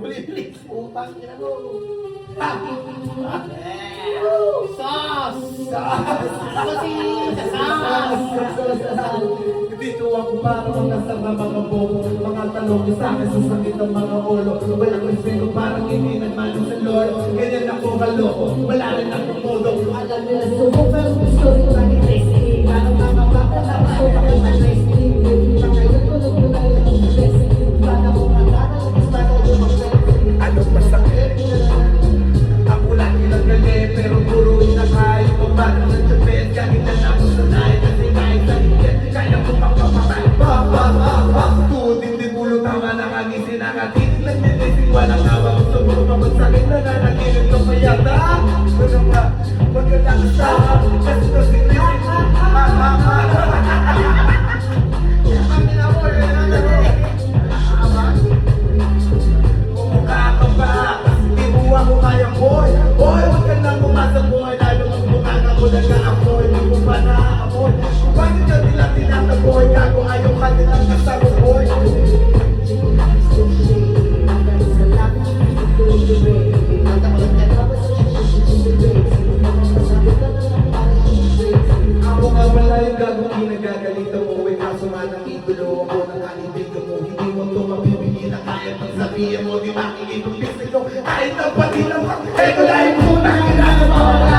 Bulilis, utang ina mo. Sauce! Ako si Dito ako para mga sama mga bobo, mga talong sa akin susakit ang mga ulo. Walang respeto parang hindi nagmano sa lolo. Ganyan ako kaloko, wala rin akong modo. Alam nila subo pero gusto rin lagi tasty. Parang mga baka na ako bakit na tasty. Yung ngayon tulog ko na yun ang tasty. Sana ko matara, gusto ko lumang Anong masakit? Ako lagi lang gali, pero puro inakay. Kung parang ng Japan, kahit na ako sanay. Kasi kahit sa higit, kaya ko pang papatay. Tuwing di bulo tama na kagisin ang atin. Nagdidising walang awa ko sa mga pamagsakit na nanaginip ko mayata. Ano ba? Magkalakas sa kasi to si Rizzy. Kumukha ka ba? Di buwa ko kaya boy. Boy, huwag ka nang pumasok boy. Lalo ang mukha ka mo nag-aamoy. Di mo ba naaamoy? Kung bakit ka nila tinataboy? Gago ayaw ka nilang kasama boy. Ako nga wala yung gago ginagagalita mo. Uy, kaso nga ng idolo ako ng kanibigan mo. Hindi mo to mabibigyan na kaya pag sabihin mo. Di makikita yung bisig ko. Kahit ang pati naman. Eto dahil mo na kailangan mo.